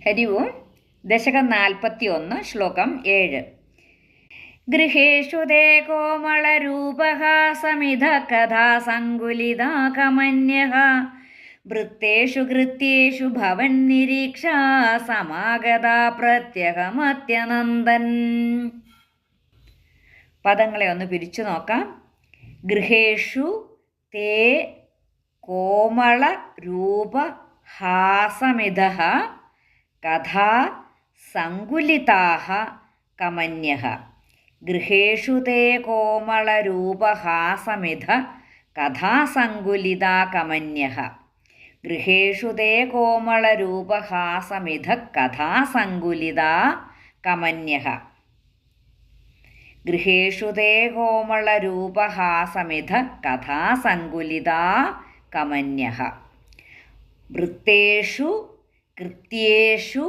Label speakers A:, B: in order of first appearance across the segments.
A: ഹരി ഓം. ദശകം 41, ശ്ലോകം 7. ഗൃഹേഷു തേ കോമളരൂപഃ സമിധ കഥാ സങ്കുലിതാ കമന്യഃ വൃത്തേഷു കൃത്യേഷു ഭവൻ നിരീക്ഷാ സമാഗതാ പ്രത്യഹമത്യനന്ദൻ. പദങ്ങളെ ഒന്ന് പിരിച്ചു നോക്കാം. ഗൃഹേഷു തേ കോമള രൂപ ഹാസമിധഃ കഥാ സങ്കുലിതാഃ കമന്യഃ. ഗൃഹേഷു തേ കോമളരൂപഹാസമിധ കഥാസങ്കുലിതാ കമന്യഃ. ഗൃഹേഷു തേ കോമളരൂപഹാസമിധ കഥാസങ്കുലിതാ കമന്യഃ. ഗൃഹേഷു തേ കോമളരൂപഹാസമിധ കഥാസങ്കുലിതാ കമന്യഃ. വൃത്തേഷു കൃത്യേഷു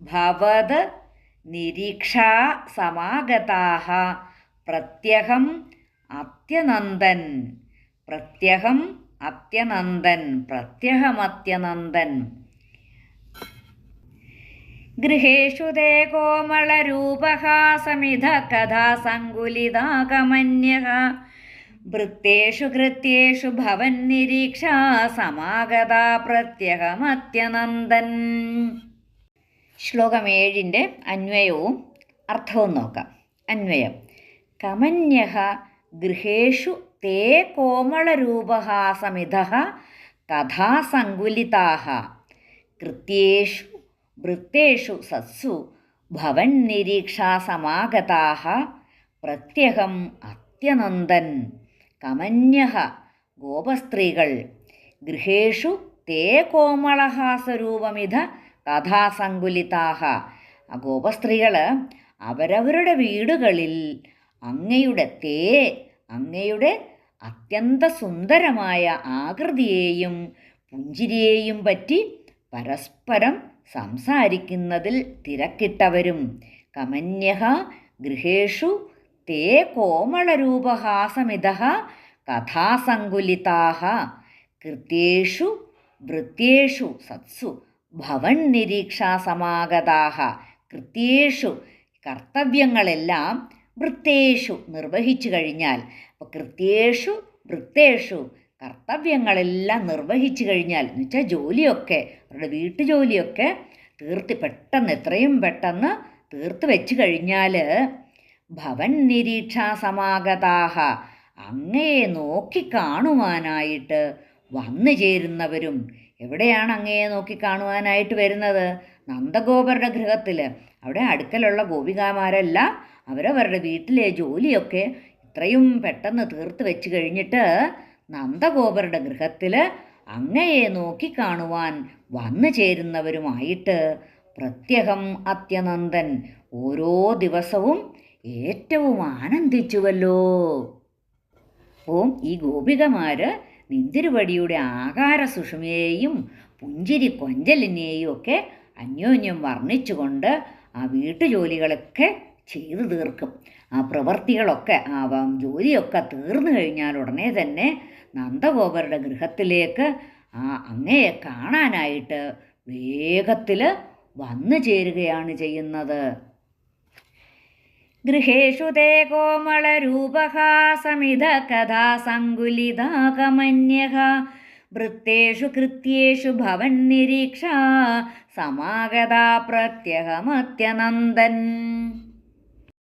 A: ഭവത് നിരീക്ഷാ സമാഗതാഃ പ്രത്യഹം അത്യനന്ദൻ. പ്രത്യഹം അത്യനന്ദൻ, പ്രത്യഹമത്യനന്ദൻ. ഗൃഹേഷു തേ കോമളരൂപഹാസമിധ കഥാസങ്കുലിതാ കമന്യഃ വൃത്തേഷു കൃത്യേഷു ഭവൻ നിരീക്ഷാ സമാഗതാ പ്രത്യഹമത്യനന്ദൻ. ശ്ലോകം 7 അന്വയവും അർത്ഥവും നോക്കാം. അന്വയം: കമന്യഃ ഗൃഹേഷു തേ കോമളരൂപഹാസമിധഃ കഥാസങ്കുലിതാഃ കൃത്യേഷു വൃത്തേഷു സത്സു ഭവൻ നിരീക്ഷാ സമാഗതാഃ പ്രത്യഹം അത്യനന്ദൻ. കമന്യഃ ഗോപസ്ത്രീകൾ. ഗൃഹേഷു തേ കോമളഹാസരൂപമിധ കഥാസങ്കുലിതാഃ. ആ ഗോപസ്ത്രീകൾ അവരവരുടെ വീടുകളിൽ അങ്ങയുടെ അത്യന്ത സുന്ദരമായ ആകൃതിയെയും പുഞ്ചിരിയെയും പറ്റി പരസ്പരം സംസാരിക്കുന്നതിൽ തിരക്കിട്ടവരും. കമന്യഃ ഗൃഹേഷു തേ കോമളരൂപഹാസമിധഃ കഥാസങ്കുലിതാഃ കൃത്യേഷു വൃത്യേഷു സത്സു ഭവൻ നിരീക്ഷാ സമാഗതാഃ. കൃത്യേഷു കർത്തവ്യങ്ങളെല്ലാം വൃത്തേഷു നിർവഹിച്ചു കഴിഞ്ഞാൽ, അപ്പോൾ കൃത്യേഷു വൃത്തേഷു കർത്തവ്യങ്ങളെല്ലാം നിർവഹിച്ചു കഴിഞ്ഞാൽ എന്ന് വെച്ചാൽ ജോലിയൊക്കെ, അവരുടെ വീട്ടുജോലിയൊക്കെ എത്രയും പെട്ടെന്ന് തീർത്ത് വെച്ച് കഴിഞ്ഞാൽ ഭവൻ നിരീക്ഷാ സമാഗതാഃ അങ്ങയെ നോക്കിക്കാണുവാനായിട്ട് വന്നു ചേരുന്നവരും. എവിടെയാണ് അങ്ങയെ നോക്കിക്കാണുവാനായിട്ട് വരുന്നത്? നന്ദഗോപരുടെ ഗൃഹത്തിൽ. അവിടെ അടുക്കലുള്ള ഗോപികാമാരെല്ലാം അവരവരുടെ വീട്ടിലെ ജോലിയൊക്കെ ഇത്രയും പെട്ടെന്ന് തീർത്ത് വെച്ച് കഴിഞ്ഞിട്ട് നന്ദഗോപരുടെ ഗൃഹത്തിൽ അങ്ങയെ നോക്കിക്കാണുവാൻ വന്നു ചേരുന്നവരുമായിട്ട് പ്രത്യഹം അത്യനന്ദൻ ഓരോ ദിവസവും ഏറ്റവും ആനന്ദിച്ചുവല്ലോ. ഓം ഈ ഗോപികമാർ നിന്തിരുവടിയുടെ ആകാര സുഷമയെയും പുഞ്ചിരി കൊഞ്ചലിനെയും ഒക്കെ അന്യോന്യം വർണ്ണിച്ചുകൊണ്ട് ആ വീട്ടുജോലികളൊക്കെ ചെയ്തു തീർക്കും. ആ പ്രവൃത്തികളൊക്കെ, ആ ജോലിയൊക്കെ തീർന്നു കഴിഞ്ഞാൽ ഉടനെ തന്നെ നന്ദഗോപരുടെ ഗൃഹത്തിലേക്ക് ആ അങ്ങയെ കാണാനായിട്ട് വേഗത്തിൽ വന്നു ചേരുകയാണ് ചെയ്യുന്നത്. ഗൃഹേഷു തേ കോമളരൂപഹാസമിധ കഥാസങ്കുലിതാ കമന്യഃ വൃത്തേഷു കൃത്യേഷു ഭവൻ നിരീക്ഷാ സമാഗതാ പ്രത്യഹമത്യനന്ദൻ.